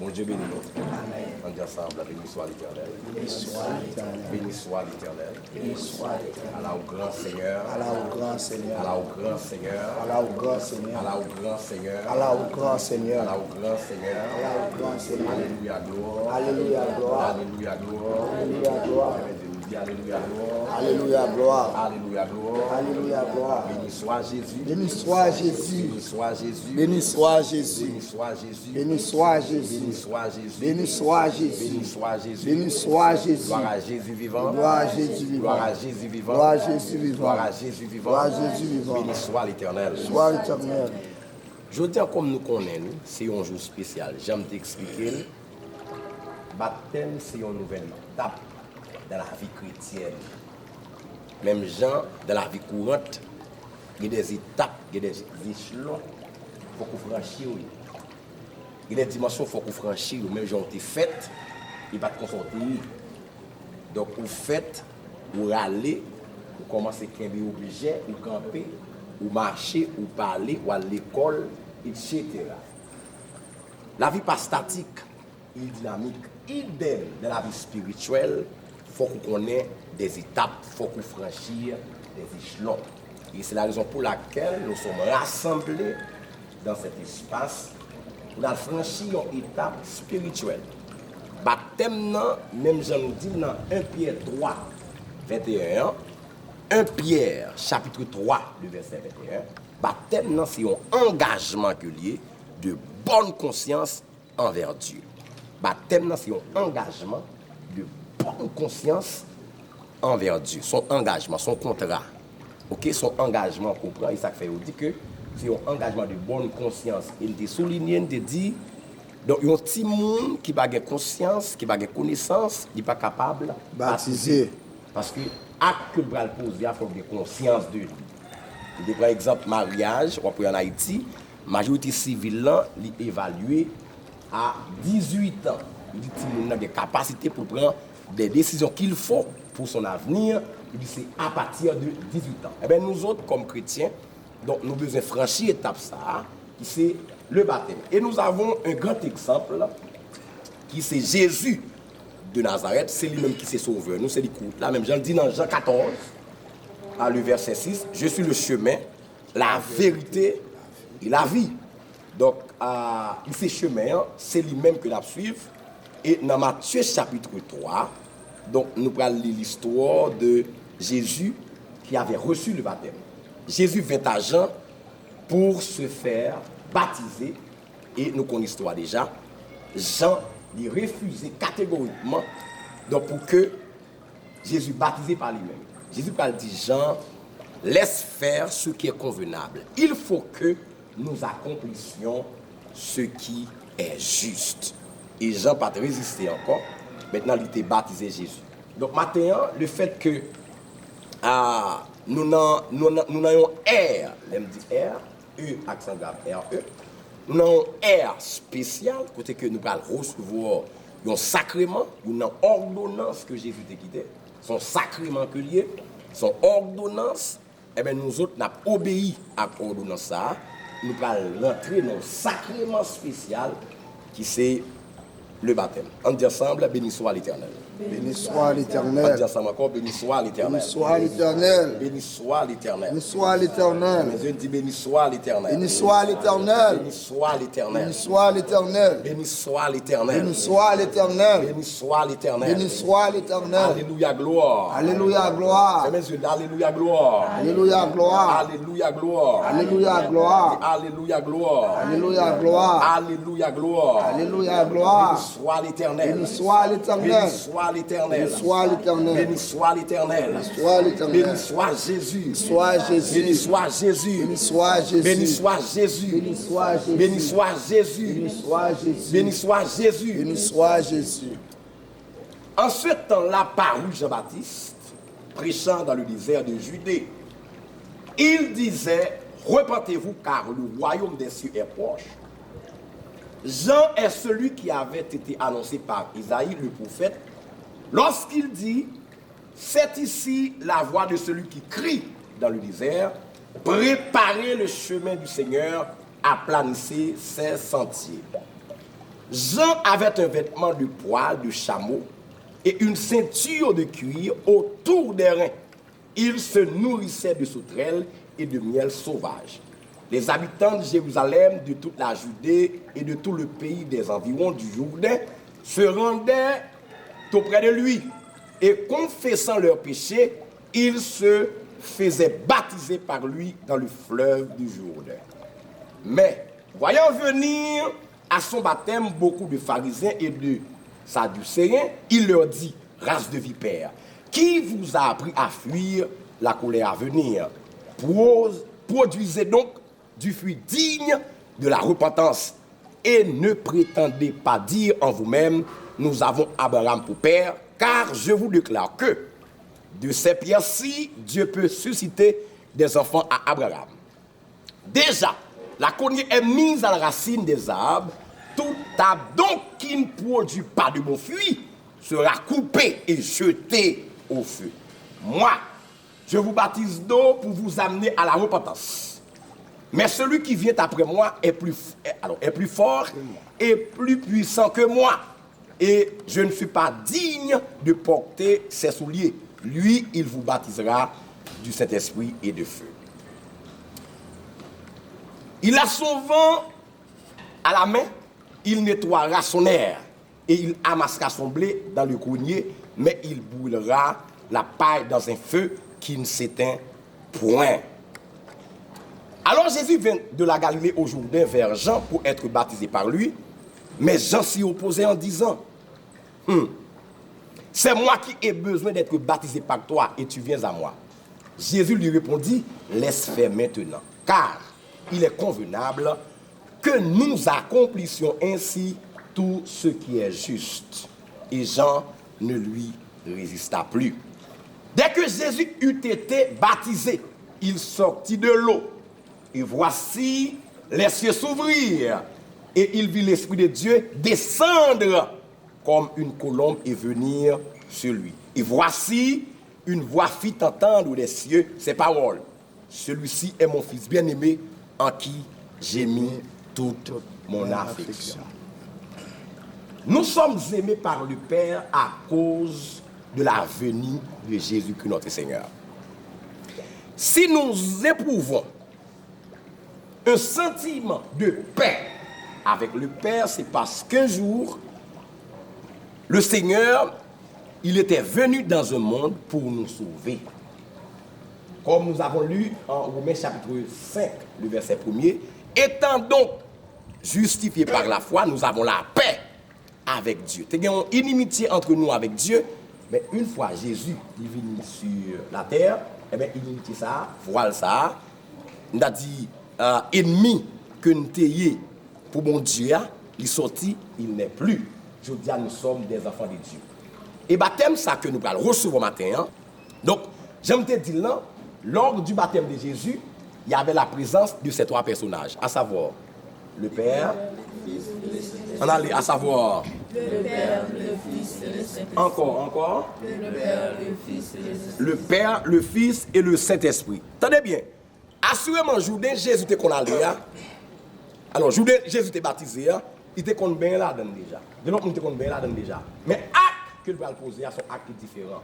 Bon Dieu bénis-nous. On dit ensemble, béni soit l'Éternel. Béni soit l'Éternel. Béni soit l'Éternel. Béni soit l'Éternel. Allah au grand Seigneur. Allah au grand Seigneur. Allah au grand Seigneur. Allah au grand Seigneur. Allah au grand Seigneur. Allah au grand Seigneur. Allah au grand Seigneur. Allah au grand Seigneur. Alléluia, gloire. Alléluia, gloire. Alléluia, gloire. Alléluia, gloire. Alléluia, gloire. Alléluia, gloire. Alléluia, gloire. Alléluia, gloire. Béni soit Jésus. Béni soit Jésus. Béni soit Jésus. Béni soit Jésus. Béni soit Jésus. Béni soit Jésus. Béni soit Jésus. Béni soit Jésus. Béni soit Jésus. Béni soit Jésus. Gloire à Jésus vivant. Gloire à Jésus vivant. Gloire à Jésus vivant. Gloire à Jésus vivant. Gloire à Jésus vivant. Gloire à Jésus vivant. Béni soit l'Éternel. Sois l'Éternel. Je dis comme nous connaissons, c'est un jour spécial. J'aime t'expliquer. Baptême, c'est une nouvelle étape dans la vie chrétienne. Même gens, dans la vie courante, il y a des étapes, il y a des échelons, il faut qu'on franchisse. Il y a des dimensions, il faut qu'on franchisse. Même gens ont fait, il va te consulter. Donc, vous faites, vous râlez, vous commencez à camper obligé, vous camper, vous marcher, vous parler, ou à l'école, etc. La vie pas statique, il est dynamique. Idem dans la vie spirituelle, il faut qu'on connaisse des étapes, il faut qu'on franchisse des échelons. Et c'est la raison pour laquelle nous sommes rassemblés dans cet espace pour franchir une étape spirituelle. Baptême, même je nous dis dans 1 Pierre 3, 21, 1 Pierre chapitre 3, le verset 21, baptême, c'est un engagement que lié de bonne conscience envers Dieu. Baptême, c'est un engagement de bonne conscience envers Dieu. Son engagement, son contrat. Ok, son engagement, comprend, et ça fait dire que c'est un engagement de bonne conscience. Il te souligne, il te dit, donc il y a un petit monde qui n'a pas conscience, qui n'a pas connaissance, il n'est pas capable de baptiser. Parce que l'acte que le bras pose, il faut avoir conscience de lui. Par exemple, mariage, en Haïti, la majorité civile est évaluée à 18 ans. Il dit qu'il a des capacités pour prendre des décisions qu'il faut pour son avenir. Il dit c'est à partir de 18 ans. Et bien nous autres, comme chrétiens, donc nous devons franchir l'étape ça, qui c'est le baptême. Et nous avons un grand exemple, qui c'est Jésus de Nazareth. C'est lui-même qui s'est sauveur. Nous, c'est l'écoute. Là même, Jean le dit dans Jean 14, à le verset 6, je suis le chemin, la vérité et la vie. Donc, ce chemin, c'est lui-même que nous suivons. Et dans Matthieu chapitre 3, donc, nous parlons de l'histoire de Jésus qui avait reçu le baptême. Jésus vint à Jean pour se faire baptiser. Et nous connaissons l'histoire déjà. Jean lui refusait catégoriquement donc pour que Jésus baptisé par lui-même. Jésus parle dit Jean, laisse faire ce qui est convenable. Il faut que nous accomplissions ce qui est juste. Et Jean n'a pas résisté encore. Maintenant, il était baptisé Jésus. Donc maintenant, le fait que nous avons R, l'aime dit R, E, accent grave, R, E, nous avons R spécial, côté que nous allons recevoir un sacrement, une ordonnance que Jésus t'a quitté, son sacrement que lié, son ordonnance, et bien nous autres, nous avons obéi à l'ordonnance ça, nous allons rentrer dans un sacrement spécial qui c'est le baptême. On dit ensemble, béni soit l'Éternel. Béni soit On l'Éternel. dit ensemble encore, béni soit l'Éternel. Béni soit l'Éternel. Béni soit l'Éternel. Béni soit l'Éternel. Mais je dis béni soit l'Éternel. Béni soit l'Éternel. Béni soit l'Éternel. Béni soit l'Éternel. Béni soit l'Éternel. Béni soit l'Éternel. Béni soit l'Éternel. Béni soit l'Éternel. Alléluia, gloire. Alléluia, gloire. Mes yeux, alléluia, gloire. Alléluia, gloire. Alléluia, gloire. Alléluia, gloire. Alléluia, gloire. Alléluia, gloire. Alléluia, gloire. Alléluia, Béni gloire. soit l'Éternel. Béni soit l'Éternel. Béni soit l'Éternel. Béni soit l'Éternel. Béni soit l'Éternel. Soit l'Éternel. Béni soit Jésus. Soit Jésus. Béni soit Jésus. Béni soit Jésus. Béni soit Jésus. Béni soit Jésus. Béni soit Jésus. Béni soit Jésus. Béni soit Jésus. Béni soit Jésus. En ce temps-là parut Jean-Baptiste, prêchant dans le désert de Judée. Il disait, repentez-vous car le royaume des cieux est proche. Jean est celui qui avait été annoncé par Isaïe, le prophète, lorsqu'il dit, c'est ici la voix de celui qui crie dans le désert, préparez le chemin du Seigneur, aplanissez ses sentiers. Jean avait un vêtement de poil de chameau et une ceinture de cuir autour des reins. Il se nourrissait de sauterelles et de miel sauvage. Les habitants de Jérusalem, de toute la Judée et de tout le pays des environs du Jourdain se rendaient auprès de lui et confessant leurs péchés, ils se faisaient baptiser par lui dans le fleuve du Jourdain. Mais, voyant venir à son baptême beaucoup de pharisiens et de sadducéens, il leur dit, race de vipères, qui vous a appris à fuir la colère à venir? Produisez donc du fruit digne de la repentance et ne prétendez pas dire en vous-même, nous avons Abraham pour père, car je vous déclare que de ces pierres-ci, Dieu peut susciter des enfants à Abraham. Déjà, la cognée est mise à la racine des arbres. Tout arbre donc qui ne produit pas de bon fruit sera coupé et jeté au feu. Moi, je vous baptise d'eau pour vous amener à la repentance. Mais celui qui vient après moi est plus fort et plus puissant que moi. Et je ne suis pas digne de porter ses souliers. Lui, il vous baptisera du Saint-Esprit et de feu. Il a son vent à la main, il nettoiera son air et il amassera son blé dans le grenier, mais il brûlera la paille dans un feu qui ne s'éteint point. Alors Jésus vint de la Galilée au Jourdain vers Jean pour être baptisé par lui, mais Jean s'y opposait en disant, c'est moi qui ai besoin d'être baptisé par toi et tu viens à moi. Jésus lui répondit, laisse faire maintenant, car il est convenable que nous accomplissions ainsi tout ce qui est juste. Et Jean ne lui résista plus. Dès que Jésus eut été baptisé, il sortit de l'eau. Et voici les cieux s'ouvrirent. Et il vit l'Esprit de Dieu descendre comme une colombe et venir sur lui. Et voici une voix fit entendre des cieux ces paroles. Celui-ci est mon fils bien-aimé en qui j'ai mis toute mon affection. Nous sommes aimés par le Père à cause de la venue de Jésus-Christ notre Seigneur. Si nous éprouvons un sentiment de paix avec le Père, c'est parce qu'un jour, le Seigneur, il était venu dans un monde pour nous sauver. Comme nous avons lu en Romains chapitre 5, le verset 1er, étant donc justifiés par la foi, nous avons la paix avec Dieu. Il y a une inimitié entre nous avec Dieu, mais une fois Jésus est venu sur la terre, eh bien, inimitié ça, voile ça, on a dit, ennemi que nous ayons pour mon Dieu, il est sorti, il n'est plus. Je dis, nous sommes des enfants de Dieu. Et baptême, ça que nous allons recevoir matin. Hein? Donc, j'aime te dire là, lors du baptême de Jésus, il y avait la présence de ces trois personnages, à savoir le Père, on allait à savoir le Père, le Fils et le Saint-Esprit. Encore. Le Père, le Fils et le Saint-Esprit. Le Père, le Fils et le Saint-Esprit. Tenez bien. Assurément, Jourdain, Jésus était qu'on allait. Alors, Jourdain, Jésus était baptisé. Il était qu'on bien là-dedans déjà. De l'autre, il était qu'on bien là-dedans déjà. Mais acte que nous allons poser sont actes différents.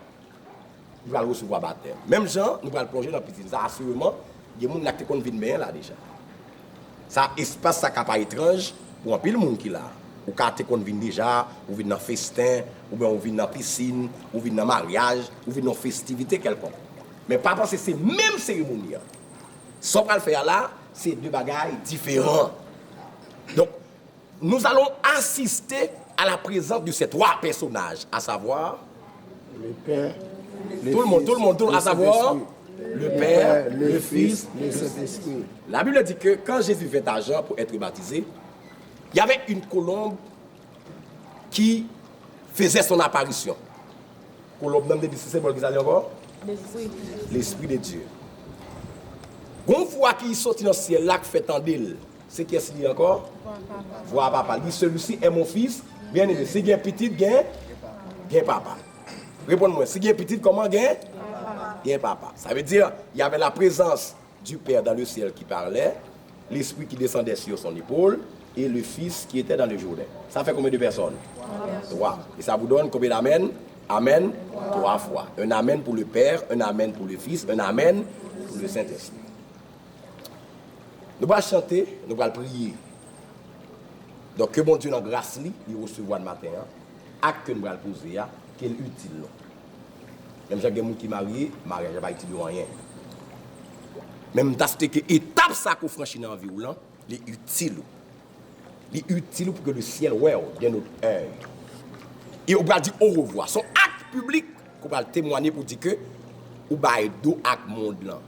Nous allons recevoir baptême. Même Jean, nous allons plonger dans le petit. Assurément, il y a des gens qui qu'on vient bien là déjà. Ça espace ça pas étrange pour un pile monde qui là. Ou quand qu'on vient déjà, ou vient dans festin, ou bien on vient dans piscine, ou vient dans mariage, ou vient dans festivité quelconque. Mais pas parce que c'est même cérémonie. Ce qu'on va faire là, c'est deux bagailles différents. Donc, nous allons assister à la présence de ces trois personnages, à savoir Le Père, tout le monde, à savoir le Père, le Fils, le Saint-Esprit. La Bible dit que quand Jésus vint à Jean pour être baptisé, il y avait une colombe qui faisait son apparition. Colombe, nom de symbole qu'ils allaient encore? L'Esprit de Dieu. Une fois qu'il sortit dans le ciel, là, qui fait tendil, c'est qui est-ce qu'il y a encore? Voir papa. Il dit, celui-ci est mon fils, bien aimé. Si il y a un petit, il y a papa. Répondez-moi, si il y a un petit, comment il y a papa? Ça veut dire, il y avait la présence du Père dans le ciel qui parlait, l'Esprit qui descendait sur son épaule, et le Fils qui était dans le Jourdain. Ça fait combien de personnes? 3. Et ça vous donne combien d'amen? Amen, 3 fois. Un amen pour le Père, un amen pour le Fils, un amen pour le Saint-Esprit. Nous allons chanter, nous allons prier. Donc que bon Dieu dans grâce il recevoir le matin, acte que nous allons poser, quel utile. Même si il y a des gens qui sont mariés, le mariage n'est pas utile rien. Même si que étape ça qu'on franchit dans la vie, il est utile. Il est utile pour que le ciel vienne notre œil. Et on va dire au revoir. Son acte public qu'on va témoigner pour dire que ou va do acte monde là.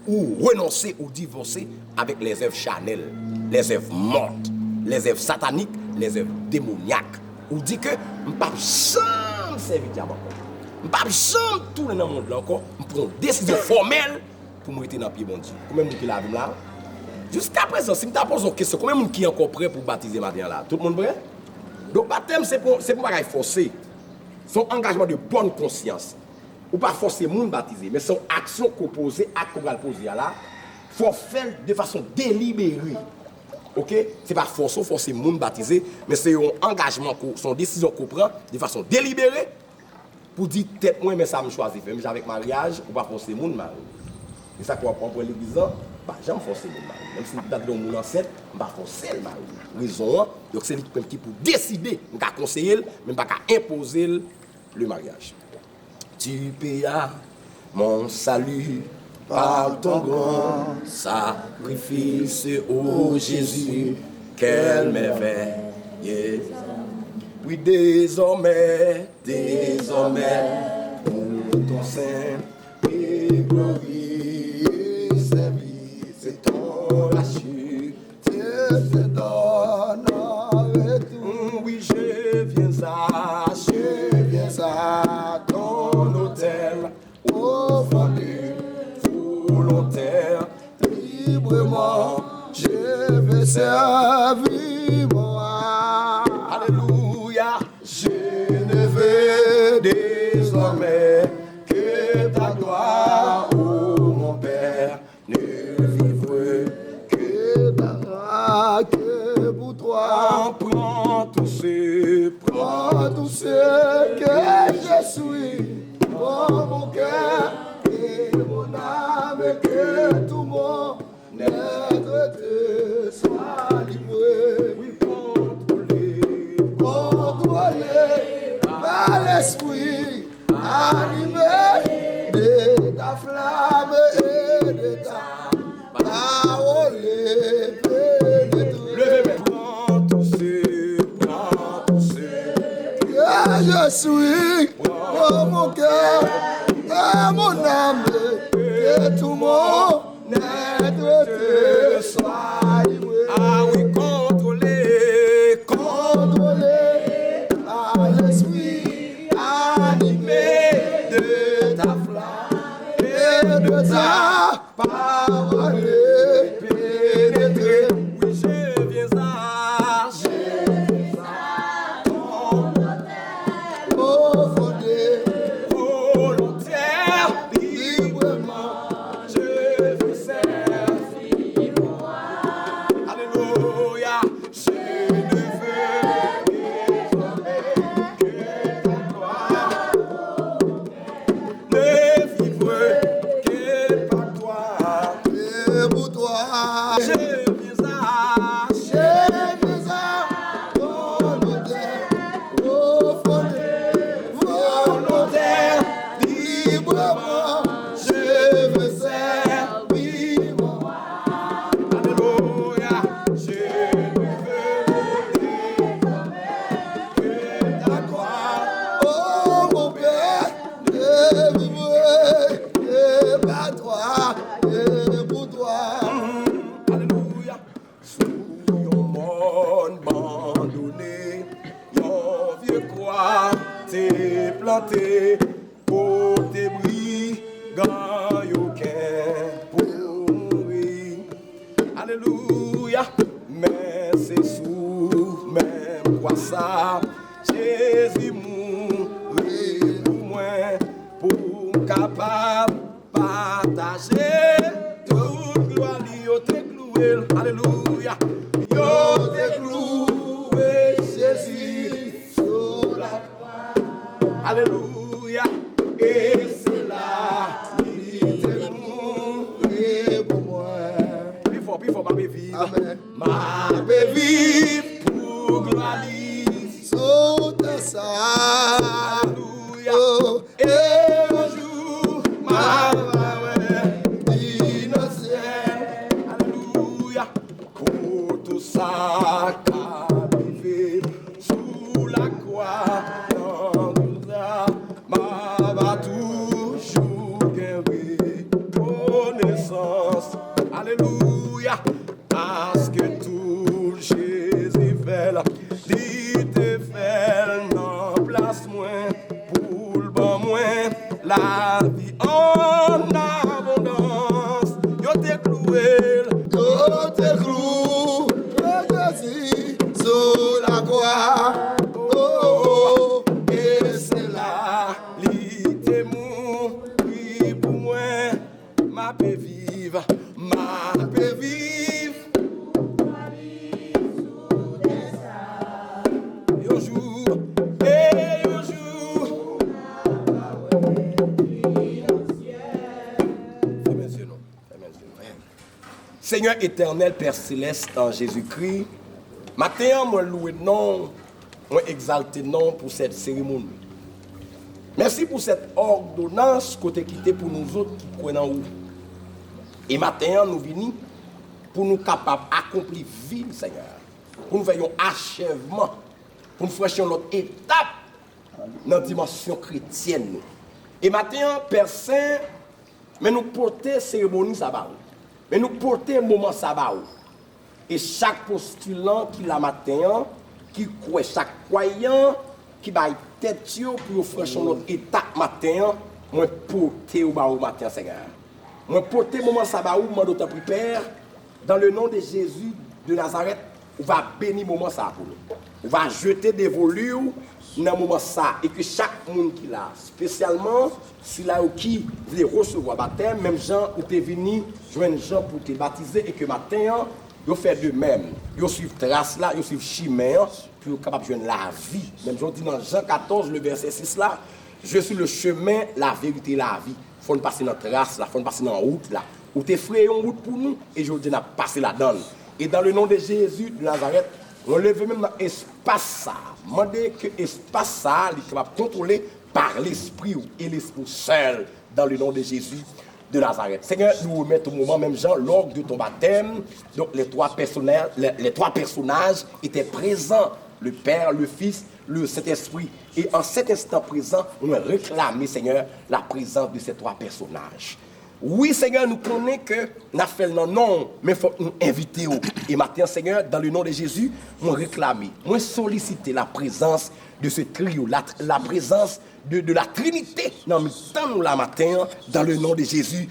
Ou renoncer ou divorcer avec les œuvres charnelles, les œuvres mortes, les œuvres sataniques, les œuvres démoniaques. Ou dit que on pas jamais servir diable encore. On pas jamais tourner dans le monde là encore. On prend une décision formelle pour me rester dans le pied bon Dieu. Combien de monde qui l'a vu là? Jusqu'à présent, si je te pose une question, combien de monde qui est encore prêt pour baptiser matin là? Tout le monde prêt? Donc baptême c'est pour pas forcer. Son engagement de bonne conscience. Ou pas forcer les gens baptiser, mais son action qu'on pose, acte qu'on va poser là, faut faire de façon délibérée. OK? C'est pas forcer les gens baptiser, mais c'est un engagement, son décision qu'on prend de façon délibérée pour dire tête moi mais ça me choisit faire avec mariage ou pas forcer les gens marier. Et ça qu'on apprend pour l'église là, bah jamais forcer les gens marier. Même si vous êtes dans mon enceinte, on va forcer le mariage. Raison, donc c'est lui qui pour décider, on va conseiller, mais pas imposer le mariage. Tu payas mon salut par ton grand sacrifice, ô Jésus, quelle merveille. Oui, désormais, pour ton sein et glorieux service, ton rachut, te donne avec tout. Oui, je viens à ton autel, offendu, volontaire, librement, je vais servir moi. Alléluia, je ne veux désormais que ta gloire, ô mon Père, ne vivre que ta gloire, que pour toi. Prends tout ce que je suis, oh mon cœur et mon âme, que tout mon être te soit livré. Oui, contrôlé par l'esprit, animé de ta flamme et de ta parole pénétrée. Prends tout ce que je suis, oh mon cœur et mon âme, que tout mon être te soit livré. Ah oui, contrôlé par l'esprit, animé de ta flamme et de ta parole pénétrée. Oui, je viens à ton autel, volontaire, librement, je veux servir moi. Alléluia, je ne veux désormais que ta gloire, ne vivre que par toi, et pour toi. Je viens à ton autel, volontaire, librement, je veux servir moi. Alléluia, je ne veux désormais que ta gloire, oh mon Père, ne vivre que par toi et pour toi. Alléluia, sous yon monde abandonné, yon vieux croix t'es planté pour tes brigands yoquins pour mourir. Alléluia, mais c'est sous même quoi ça Jésus mourit pour moi, pour capable partager toute gloire liée au te clouer. Alléluia, yo te cloué Jésus sur la croix. Alléluia. Et c'est là, il te mourir pour moi. Plus fort, ma paix vive. Amen. Ma paix vive pour gloire. Saute ça. Alléluia. Et un jour, ma innocent. Alléluia. Pour tout ça qu'a privé sous la croix, dans tout ça, ma va toujours gagner connaissance. Alléluia. Parce que tout Jésus fait là, dit te fait non place moins pour le bon moins la vie en abondance. Yo te cloué, Yo te cloué Jésus sur la croix. oh, et c'est là, li te mourir pour moi, ma paix vive, ma paix vive. Un jour, et un jour. Seigneur éternel, Père céleste, en Jésus-Christ, matin, moi loué non, moi exalté non pour cette cérémonie. Merci pour cette ordonnance que tu as quittée pour nous autres qui croyons en vous. Et matin, nous venons pour nous capables d'accomplir vie, Seigneur. Pour nous faire un achèvement, pour nous franchir notre étape dans la dimension chrétienne. Et matin, Père Saint, mais nous porter cérémonie sabbat. Mais nous porter moment sabbat. Et chaque postulant qui l'a matin, qui croit, chaque croyant qui va tête pour franchir notre étape matin, moi porter au matin, Seigneur. Moi porter moment sabbat, moi d'autant plus Père, dans le nom de Jésus de Nazareth, on va bénir moment ça pour nous. On va jeter des volures dans le moment ça et que chaque monde qui l'a, spécialement si là ou qui veut recevoir baptême, même gens où tu es venu joindre gens pour te baptiser et que matin, ils fait de même. Ils suivent trace là, ils suivent chemin pour être capable de joindre la vie. Même je dis dans Jean 14, le verset 6 là, je suis le chemin, la vérité, la vie. Il faut passer dans la trace là, il faut passer dans la route là. Où tu frayé une route pour nous et je dis, on a passé là-dedans. Et dans le nom de Jésus de Nazareth, on lève même dans l'espace ça. Demandez que l'espace ça, il est capable de contrôler par l'esprit et l'esprit seul dans le nom de Jésus de Nazareth. Seigneur, nous remettons au moment même Jean, lors de ton baptême, donc les trois personnages étaient présents, le Père, le Fils, le Saint-Esprit. Et en cet instant présent, on a réclamé, Seigneur, la présence de ces trois personnages. Oui, Seigneur, nous connaissons que nous avons fait le non, mais il faut nous inviter. Et maintenant, Seigneur, dans le nom de Jésus, nous réclamons, nous solliciter la présence de ce trio, la présence de la Trinité dans le temps nous la matin, dans le nom de Jésus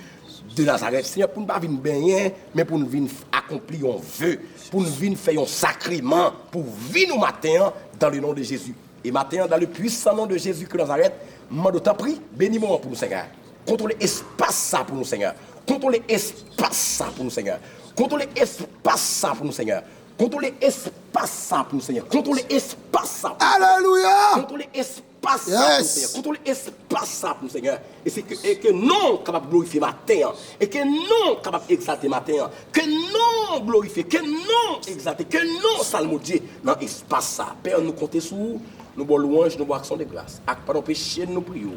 de Nazareth. Seigneur, pour ne pas venir bien, mais pour nous venir accomplir un vœu, pour nous venir faire un sacrement, pour vivre nos matins dans le nom de Jésus. Et maintenant, dans le puissant nom de Jésus de Nazareth, moi d'autant prie, bénis-moi pour nous, Seigneur. Contrôlez l'espace ça pour nous, Seigneur. Contrôlez l'espace ça pour nous, Seigneur. Contrôlez l'espace ça pour nous, Seigneur. Contrôlez l'espace ça pour nous, Seigneur. Contrôlez l'espace ça. Alléluia. Contrôlez l'espace ça pour nous, Seigneur. Contrôlez l'espace ça pour nous, Seigneur. Et que non capable de glorifier ma terre. Et que non capable d'exalter ma terre. Que non glorifier. Que non exalter. Que non salmodier dans l'espace ça. Père, nous comptons sur vous. Nous bois louange, nous bois action de grâce. Pardon, péché, nous prions.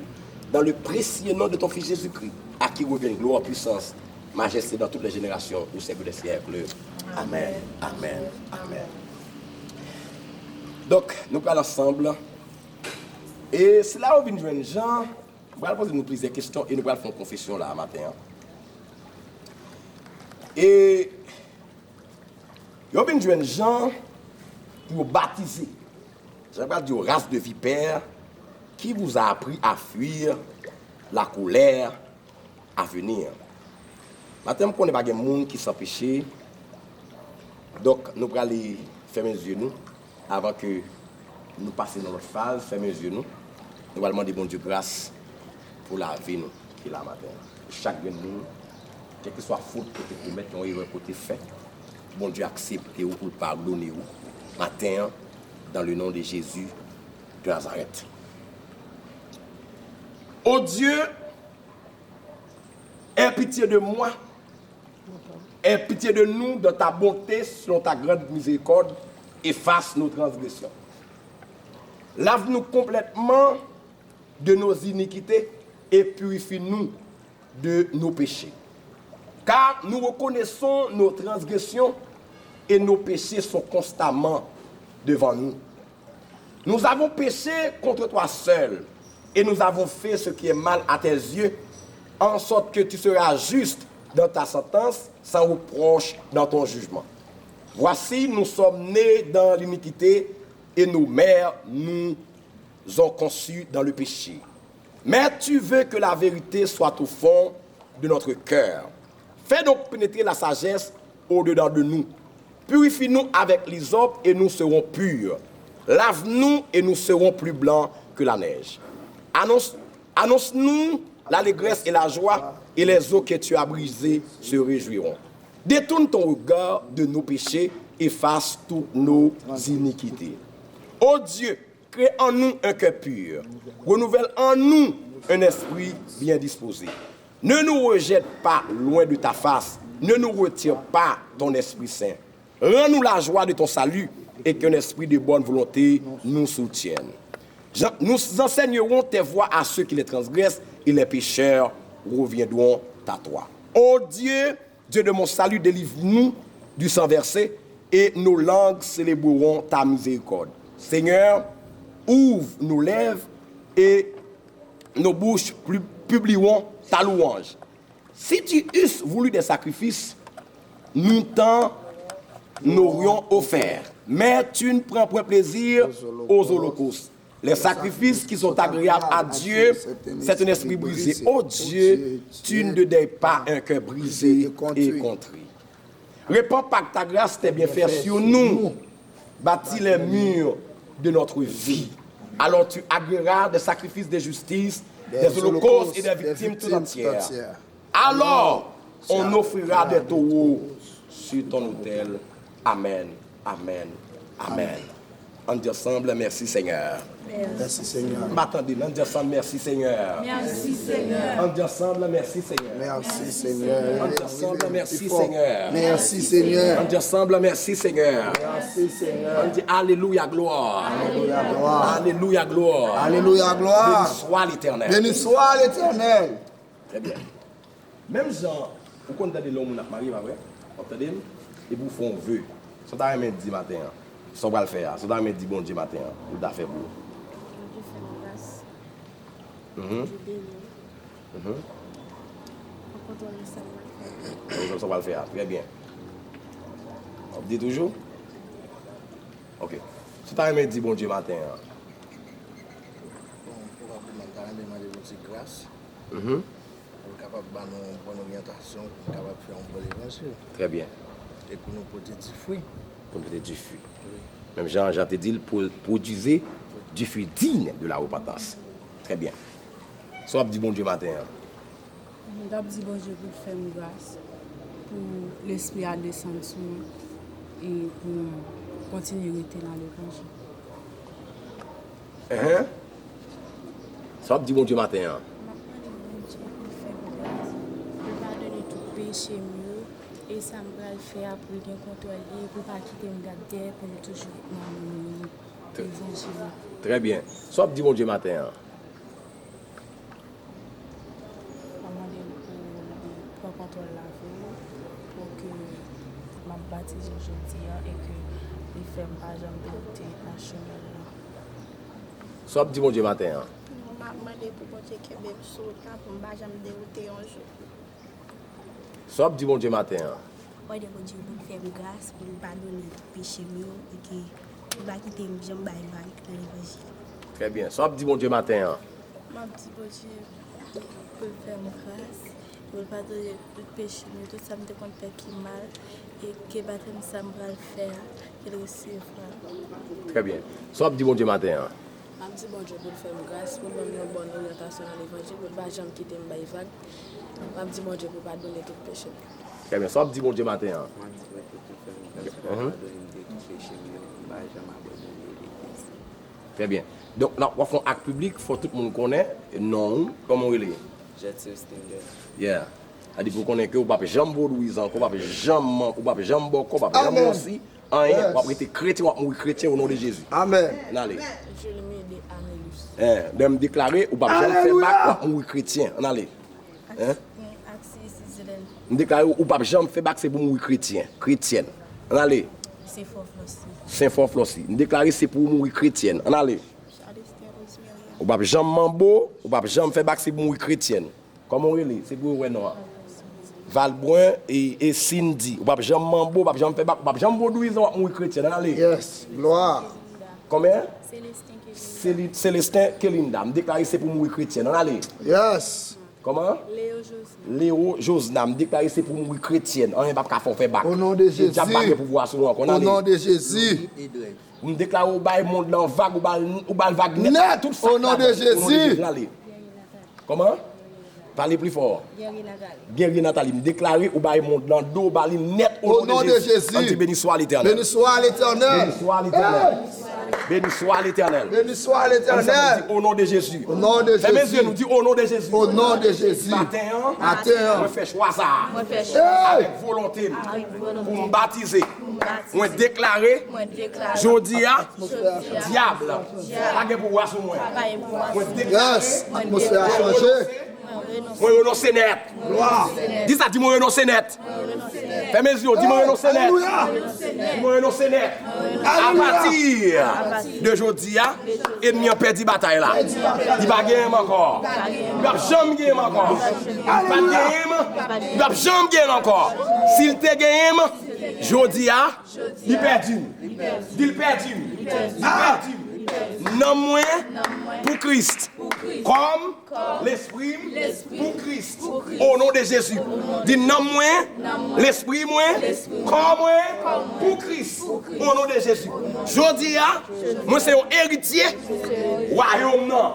Dans le précieux nom de ton Fils Jésus-Christ, à qui revient gloire, puissance, majesté dans toutes les générations, au siècle des siècles. Amen, amen, amen. Donc, nous allons ensemble. Et c'est là où vient joindre Jean. Nous allons poser nous plusieurs questions et nous allons faire une confession là, matin. Et nous vient joindre Jean pour baptiser. Je vais dire race de vipères. Qui vous a appris à fuir la colère à venir? Maintenant, on n'est pas de monde qui s'empêche. Donc, nous allons aller fermer les yeux nous, avant que nous passions dans notre phase, fermer les yeux nous. Nous allons demander bon Dieu grâce pour la vie nous, qui est là matin. Chaque de nous, quelle que soit faute que tu commettes, on erreur que tu fait. bon Dieu accepte ou pour pardonner ou matin dans le nom de Jésus de Nazareth. Oh Dieu, aie pitié de moi, aie pitié de nous, de ta bonté, selon ta grande miséricorde, efface nos transgressions. Lave-nous complètement de nos iniquités et purifie-nous de nos péchés. Car nous reconnaissons nos transgressions et nos péchés sont constamment devant nous. Nous avons péché contre toi seul et nous avons fait ce qui est mal à tes yeux, en sorte que tu seras juste dans ta sentence, sans reproche dans ton jugement. Voici, nous sommes nés dans l'iniquité et nos mères nous ont conçus dans le péché. Mais tu veux que la vérité soit au fond de notre cœur. Fais donc pénétrer la sagesse au-dedans de nous. Purifie-nous avec l'hysope et nous serons purs. Lave-nous et nous serons plus blancs que la neige. Annonce-nous l'allégresse et la joie, et les eaux que tu as brisées se réjouiront. Détourne ton regard de nos péchés, efface toutes nos iniquités. Ô Dieu, crée en nous un cœur pur, renouvelle en nous un esprit bien disposé. Ne nous rejette pas loin de ta face, ne nous retire pas ton Esprit Saint. Rends-nous la joie de ton salut et qu'un esprit de bonne volonté nous soutienne. Nous enseignerons tes voies à ceux qui les transgressent et les pécheurs reviendront à toi. Ô Dieu, Dieu de mon salut, délivre-nous du sang versé et nos langues célébreront ta miséricorde. Seigneur, ouvre nos lèvres et nos bouches publieront ta louange. Si tu eusses voulu des sacrifices, nous t'en aurions offert. Mais tu ne prends point plaisir aux holocaustes. Les sacrifices qui sont agréables à Dieu, c'est un esprit brisé. Oh Dieu, tu ne dédaignes pas un cœur brisé et contrit. Répands par ta grâce tes bienfaits sur nous. Bâtis les murs de notre vie. Alors tu agréeras des sacrifices de justice, des holocaustes et des victimes tout entières. Alors on offrira des taureaux sur ton autel. Amen, amen, amen. On dit ensemble, merci Seigneur. Merci Seigneur. M'attendez, on dit ensemble, merci Seigneur. Merci Seigneur. On dit ensemble, merci Seigneur. Merci Seigneur. On dit ensemble, merci Seigneur. Merci Seigneur. On dit ensemble, merci Seigneur. Merci Seigneur. On dit Alléluia, gloire. Alléluia, gloire. Alléluia, gloire. Alléluia, Béni gloire. soit l'Éternel. Béni soit l'Éternel. Très bien. Même Jean, vous connaissez l'homme qui a marié, pas vrai? Entendez? Et vous font vœu. Ça t'a même dit matin. Ça va le faire. Ça t'a même dit bon Dieu matin. Vous t'a fait beau. Ça va le faire. Très bien. On dit toujours? Ok. Ça t'a même dit bon Dieu matin. Grâce. Pour capable de faire une bonne orientation, pour capable de faire un bon évangile. Très bien. Et pour nous produire du fruit. Pour nous du fruit. Même Jean te dit, produisez du fruit digne de la repentance. Très bien. Soit dit bon Dieu matin. D'abord, dit bon Dieu pour faire une grâce, pour l'esprit à descendre sur nous et pour continuer à rester dans l'évangile. Soit dit bon Dieu matin. Pardonner tout péché mieux et ça me va le faire pour bien contrôler, pour ne pas quitter me garder, pour nous toujours dans l'évangile. Très bien. Soit dit bon Dieu matin. Pour contrôler la vie, pour que je baptise aujourd'hui et que les femmes pas jamais douter dans le chemin. Soit dit bon Dieu matin. Je vais demander pour bon Dieu qui est bien sauté pour ne pas jamais dérouter un jour. Soit dit bon Dieu matin. Moi, de bon Dieu pour faire grâce, pour nous pardonner tout péché mieux et que nous ne pas quitter une jambe dans l'évangile. Très bien. Soit dit bon Dieu matin. Je dis bon Dieu pour faire grâce, pour pardonner tout péché mieux, tout ça me décompte faire qui mal et que baptême ça me va le faire, qu'il recevra. Très bien. Soit dit bon Dieu matin. Je dis bon Dieu pour faire grâce, pour me donner une bonne orientation dans l'évangile, pour ne pas jamais quitter une vague. Je dis bon Dieu pour pardonner tout péché. Très bien. Soit dit bon Dieu matin. Je dis bon Dieu pour faire Très bien. Donc, là, on fait un acte public, il faut que tout le monde connaisse. Non, comment il est? Jetson Stinger. Yeah. C'est-à-dire pour connaître que vous ne pouvez jamais Louison, vous ne pouvez jamais Boko, vous ne pouvez jamais aussi. Rien. Vous pouvez être chrétien, vous pouvez chrétien au nom de Jésus. Amen. Allez. Je le mets des Anélus. De me déclarer, vous ne pouvez jamais faire bac, vous pouvez chrétien. Allez. Me déclarer, vous ne pouvez jamais faire bac, c'est pour mourir chrétien. Chrétienne. Allez. C'est fort Flossi. Saint-Fort Flossi. Me déclarer, c'est pour mourir chrétienne. Allez. Vous ne pouvez jamais mambo, vous ne pouvez jamais faire bac, c'est pour mourir chrétienne. Comment on est? C'est pour Renoir. Valbrun et Cindy. Vous ne pouvez jamais mambo, vous ne pouvez jamais faire bac, vous ne pouvez jamais Baudouison, vous mourir chrétienne. Allez. Yes. Gloire. Combien? Célestin Célestin Kelinda. Me déclarer, c'est pour mourir chrétienne. Allez. Yes. Comment? Léo Josna. Me déclarer, c'est pour mourir chrétienne. On ne va pas faire bac. Au nom de Jésus. Au nom de Jésus. Me déclare au bail monde dans vague ou bal vague net. Tout ça. Au nom de Jésus. Comment? Parlez plus fort. Guerrier Nathalie. Me déclarer au bail monde dans dos bal net au nom de Jésus. Béni soit l'Éternel. Béni soit l'Éternel. Béni soit l'Éternel. Béni soit l'Éternel. Béni soit l'Éternel. Au nom de Jésus. Au nom de Jésus. Mes yeux nous dit au nom de Jésus. Au nom de Jésus. Matin, on fait choix ça. Avec volonté. Pour me baptiser. Moi déclarer. Jodia. Diable. Pas de pouvoir sur moi. Yes. L'atmosphère a changé. Moi renonce net. Dis ça, dis-moi renonce net. Fais mes yeux, dis-moi renonce net. Dis-moi renonce net. À partir de aujourd'hui, ennemi a perdu la bataille là. Il va gagner encore. Il va jamais gagner encore. Il va jamais gagner encore. S'il te gagne, aujourd'hui, il perdu. Il perdu. Il perdu. Non moins pour Christ. Comme l'esprit pour Christ. Au nom de Jésus. Dis non moins l'esprit moins comme moi pour Christ. Au nom de Jésus. Je dis moi c'est un héritier royaume non.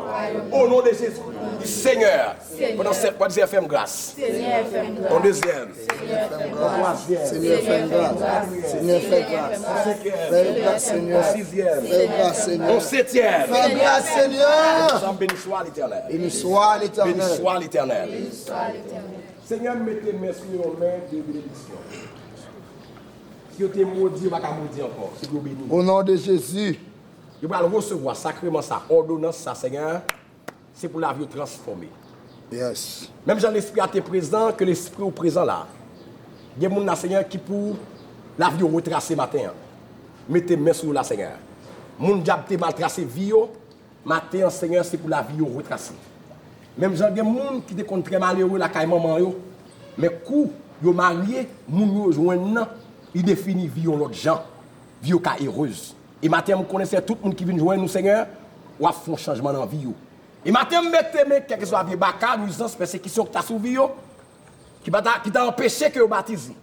Au nom de Jésus. Seigneur, pendant cette fois, Seigneur, fais-moi grâce. Ton deuxième. Seigneur, fais grâce. Seigneur, fais grâce. Fais grâce, Seigneur. Sixième. Fais grâce, Seigneur. Ton septième. Fais grâce, Seigneur. Béni soit l'Éternel. Béni soit l'Éternel. Béni soit l'Éternel. Seigneur, mettez mes sur nos mains de bénédiction. Si vous êtes maudit, vous ne pouvez pas maudire encore. Si vous bénissez. Au nom de Jésus. Vous allez recevoir sacrément sa ordonnance, ça, Seigneur. C'est pour la vie transformée. Yes. Même quand l'esprit a été présent, que l'esprit est présent là. Il y a des gens, Seigneur, qui pour la vie retracer matin. Mettez main sur la, Seigneur. Moun diable te mal tracé vie matin, Seigneur, c'est pour la vie retracer. Même quand il y a des gens qui sont très malheureux la caille maman yo, mais coup yo marié, moun yo joindre, il définit vie l'autre gens, vie ka heureuse. Et matin, on connaissait tout le monde qui vient joindre nous, Seigneur, ou a fait un changement dans la vie. Et maintenant, mettez, quel que soit le baka, nuisance, persécution qui t'a suivi, qui t'a empêché que vous baptisez.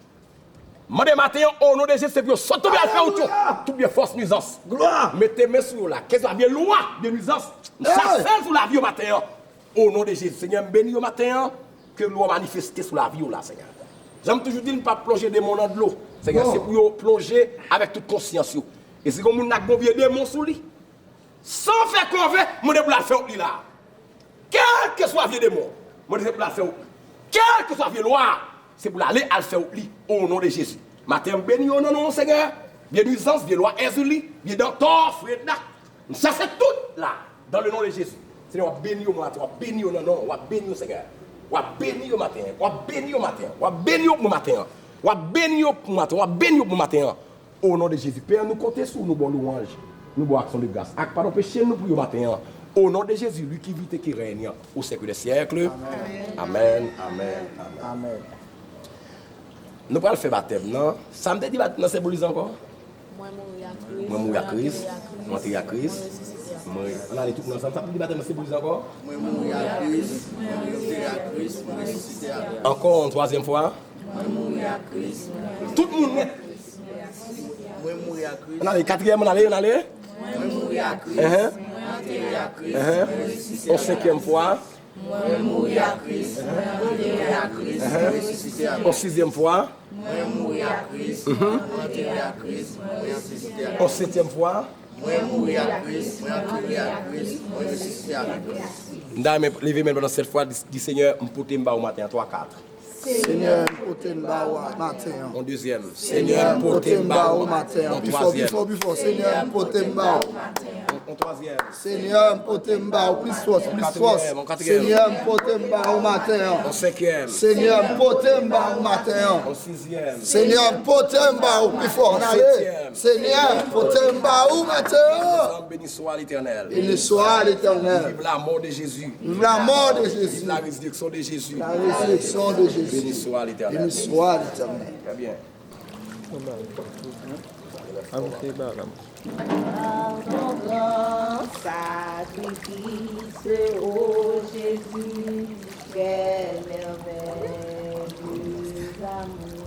Moi, matin, au nom de Jésus, c'est pour sauter bien faire autre chose. Tout bien force nuisance. Gloire. Mettez mes sur là. Qu'est-ce que soit bien loi de nuisance. Chassez sur la vie au matin. Au nom de Jésus. Seigneur, bénis au matin. Que l'eau manifeste sur la vie là, Seigneur. J'aime toujours dire ne pas plonger des démons dans de l'eau. Seigneur, c'est pour plonger avec toute conscience. Et c'est comme on a convié des démons sous lui. Sans faire convaincre, mon pour la faire là. Quel que soit vieux démon, mon pour la faire. Quel que soit vieux loi, c'est pour aller à le faire au nom de Jésus. Matin, béni au nom de Seigneur. Bien nuisance, bien loi, Ezuli, bien docteur, Freda. Ça c'est tout là, dans le nom de Jésus. Seigneur, béni au matin, béni au nom, béni au Seigneur. Béni au matin, béni au matin, béni au matin, béni au matin, béni au matin. Au nom de Jésus, Père, nous comptons sur nous, bon louange, nous bon action de grâce. Pardon, péché nous pour le matin. Au nom de Jésus, lui qui vit et qui règne au siècle des siècles. Amen. Amen. Amen. Nous allons faire baptême, non? Ça me dit baptême, c'est bolise encore? Moi, je suis à Christ. Moi, je suis à Christ. On a les tout ensemble. Ça me dit baptême, c'est bolise encore? Moi, je suis à Christ. Moi, je suis à Christ. Moi, je suis à Christ. Encore une troisième fois? Moi, je suis à Christ. Tout le monde net. Moi, je suis à Christ. On a les quatrième, on a les? Moi, je suis à Christ. En cinquième fois? Moi mourir à Christ, moi enterré à Christ, moi ressuscité à En 6e fois. moi mourir à Christ, moi enterré à Christ, moi ressuscité à En 7e fois. Moi mourir à Christ, moi enterré à Christ, moi ressuscité à Christ. Ndame levé même pendant cette fois dit Seigneur m'poté m'ba au matin 3 4. Seigneur, poté m'ba au matin. En 2e. Seigneur, poté m'ba au matin. En 3e. Before. Seigneur, poté m'ba au En 3e. Seigneur, poté m'ba au plus force. En 4e. Seigneur, poté m'ba au matin. En 5e. Seigneur, poté m'ba au matin. En 6e. Seigneur, poté m'ba au plus fort. Seigneur, poté m'ba au matin. Béni soit l'Éternel. Béni soit l'Éternel. Vive la mort de Jésus. Vive la mort de Vive Jésus. la résurrection de Jésus. La résurrection de Jésus. Béni soit l'Éternel. Béni soit l'Éternel. Très bien. ton grand sacrifice, ô Jésus, quelle merveille d'amour.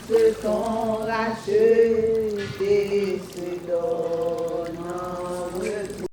De ton racheté se donne en retour.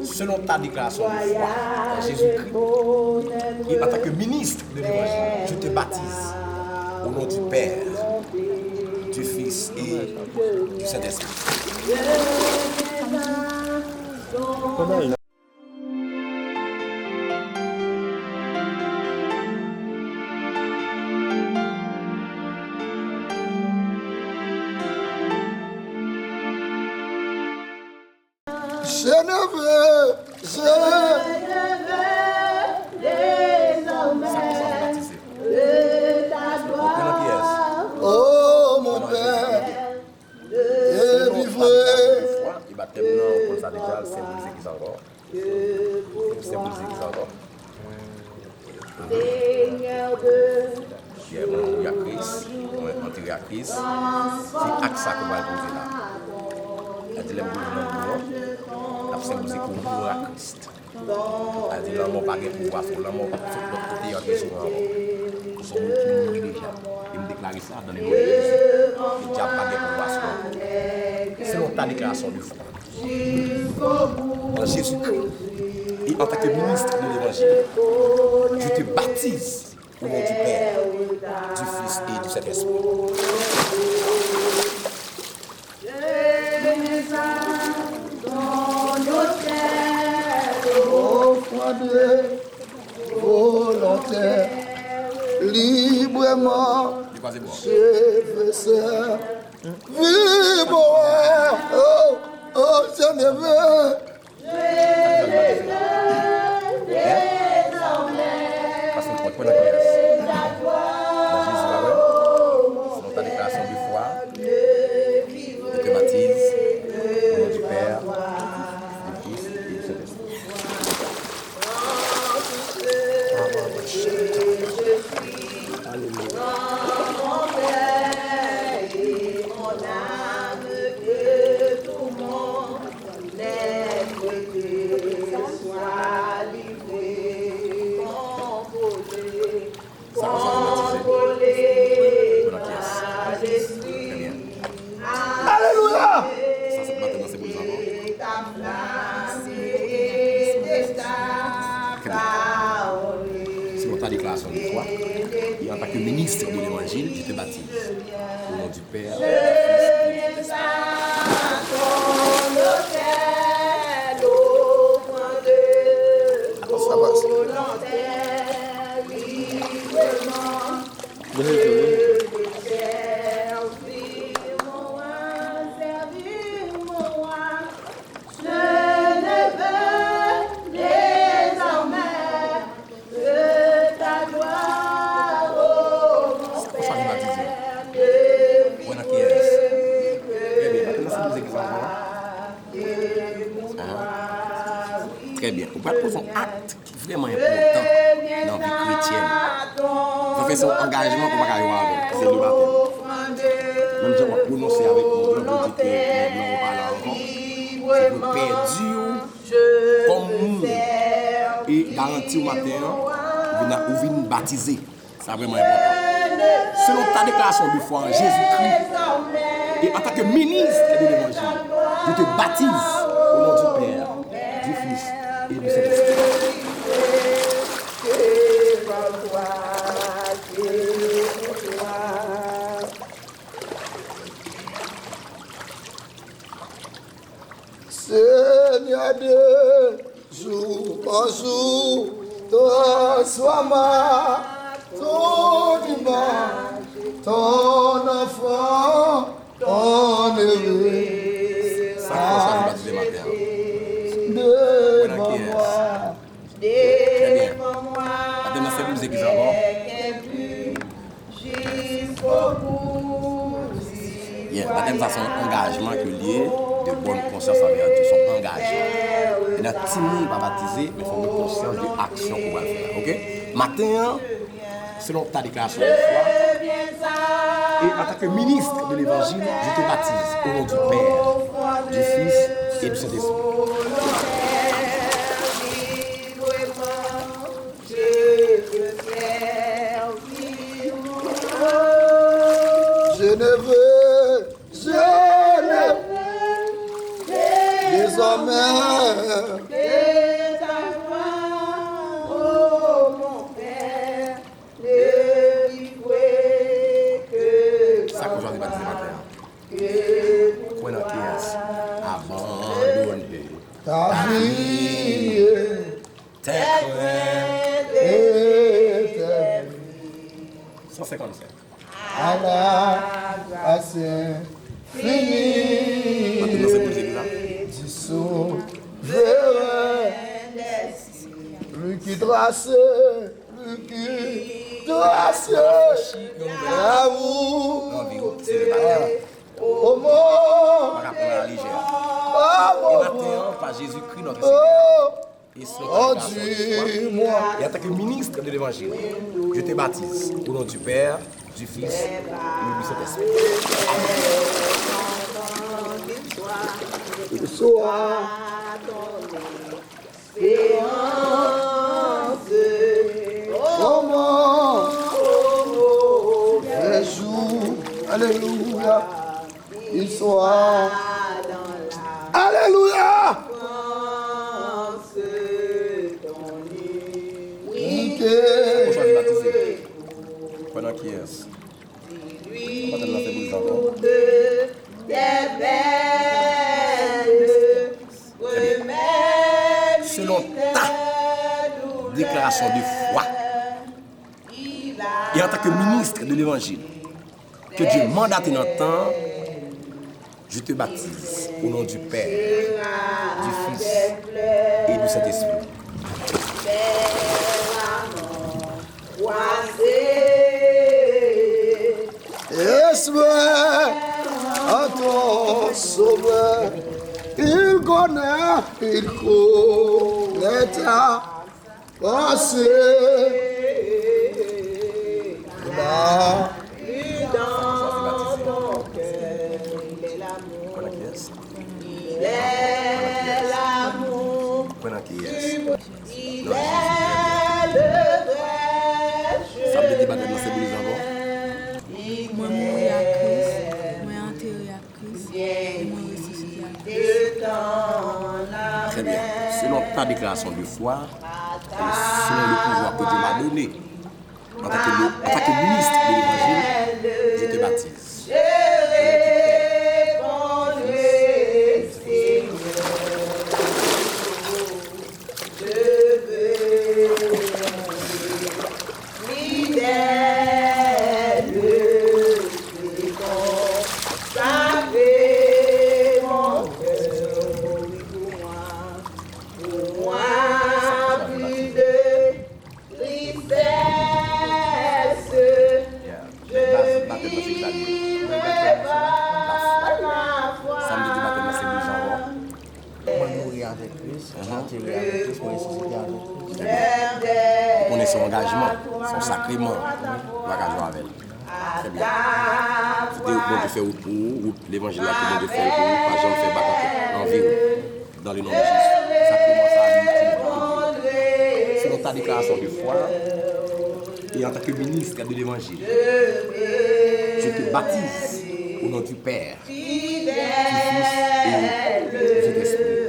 Selon ta déclaration de foi en Jésus-Christ, et en tant que ministre de l'Évangile, je te baptise au nom du Père, du Fils et du Saint-Esprit. Je ne veux désormais de ta gloire, oh mon Père, et vivre. Il baptême non, comme ça déjà, c'est pour les encore. C'est pour les encore. Seigneur de Il y a Christ, on est enterré à Christ. C'est avec ça qu'on va poser là. Il a dit les mots la symbolisé pour nous à Christ. Il a dit l'amour pas de pouvoir, l'amour pas de l'autre côté, il y a des gens qui sont morts déjà. Il me déclare ça dans les noms de Jésus. Il dit pas de pouvoir sur l'autre. C'est notre déclaration du foi. En Jésus-Christ, et en tant que ministre de l'Évangile, je te baptise au nom du Père, du Fils et du Saint-Esprit. Volontaire, librement, je veux ça. Vivre, oh, je ne veux. Parce qu'on prend la pièce. Dans Jésus, selon ta déclaration de foi, je te baptise au nom du Père, du Fils et du Saint-Esprit. Alléluia. Ça, c'est maintenant, c'est pour les enfants. Selon ta déclaration de foi, et en tant que ministre de l'Évangile, je te baptise au nom du Père, du Fils et Très bien. Vous pouvez poser un acte qui est vraiment important dans la vie chrétienne. Ça fait son engagement qu'on va avoir avec. C'est le baptême. Même si on va prononcer avec nous, on va dire que nous on parle encore. C'est pour perdu comme nous et garantir au matin, vous venez baptiser. C'est vraiment important. Selon ta déclaration de foi en Jésus-Christ et en tant que ministre de l'Évangile, je te baptise au nom du Père, du Fils et du Saint-Esprit. Seigneur de jour en jour, transforma ton image, ton enfant, ton heureux. Ça commence à baptiser ma terre. Devant moi, Très bien. Maintenant, c'est vous qui d'abord. Bien, baptême, ça, c'est un engagement que lié de bonne conscience envers Dieu, son engagement. Et notre timide va baptiser, mais il faut une conscience de l'action qu'on va faire. Ok? Matin, selon ta déclaration de foi, et en tant que ministre de l'Évangile, je te baptise au nom du Père, du Fils et du Saint-Esprit. je ne veux désormais Ça que j'en ai baptisé ma terre. Quoi dans qui est abandonné ta vie tes craintes. éternelle 157. à la grâce infinie Maintenant, c'est pour les là. du sauveur. Lui qui trace, l'amour Non, c'est le baptême. au monde. On va prendre la légère. Oh, Et matin, par Jésus-Christ, notre Seigneur. Et selon ta déclaration de foi, dis-moi, et en tant que ministre de l'Évangile, je te baptise au nom du Père, du Fils et du Saint-Esprit. sois comment les jours, alléluia, il soit, alléluia, On choisit de baptiser. Pendant qui est-ce? On va te lancer pour les enfants. Selon ta déclaration de foi et en tant que ministre de l'Évangile, que Dieu mandate dans le temps, je te baptise au nom du Père, du Fils et du Saint-Esprit. espère à ton sauveur, il connaît ta pensée. Là, Pendant qui est-ce? Ça me dit pas de lancer pour les enfants. Moi, mourir à Christ, moi, enterrer à Christ, et moi, ressusciter à Christ. Très bien. Selon ta déclaration de foi et selon le pouvoir que Dieu m'a donné, en tant que ministre de l'Évangile, je te baptise. Baptême, c'est ça. enterré avec Christ, me ressuscité avec Christ. On connaît son engagement, son sacrement, on va jouer avec elle. Très bien. C'était au bon de faire pour l'évangile là, que bon de faire pour pas jamais faire battre en vie dans le nom de Jésus. Sacrement ça a c'est notre déclaration de foi et en tant que ministre de l'évangile, je te baptise au nom du Père, du Fils et du Saint-Esprit.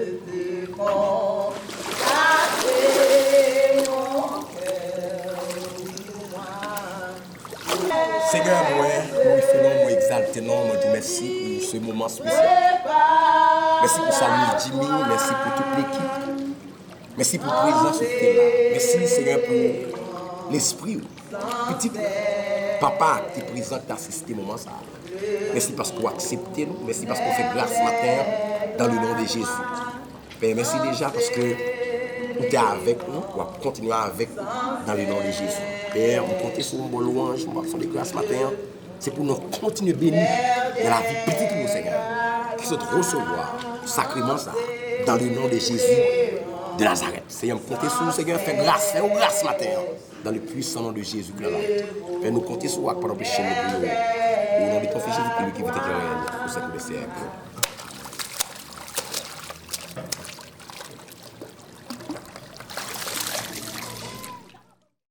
Seigneur, moi, nous exalter, moi, te merci pour ce moment spécial. Merci pour Samuel Jimmy, merci pour toute l'équipe. Merci pour la présence de là. Merci, Seigneur, pour l'esprit. Petit papa qui est présent, qui assisté au moment ça. Merci parce qu'on accepte nous. Merci parce qu'on fait grâce ce matin dans le nom de Jésus. Père, merci déjà parce que vous êtes avec nous, on va continuer avec nous dans le nom de Jésus. Père, on compte sur une bonne louange, on va faire des grâces ce matin. C'est pour nous continuer bénis dans la vie petite de nous, Seigneur. Qui se recevoir sacrément ça dans le nom de Jésus de Nazareth. Seigneur, comptez sur nous, Seigneur, fais grâce ce matin dans le puissant nom de Jésus Christ. Fais nous compter sur vous pour empêcher nous. Au nom de ton Fils Jésus, qui vit éternellement, au siècle des siècles.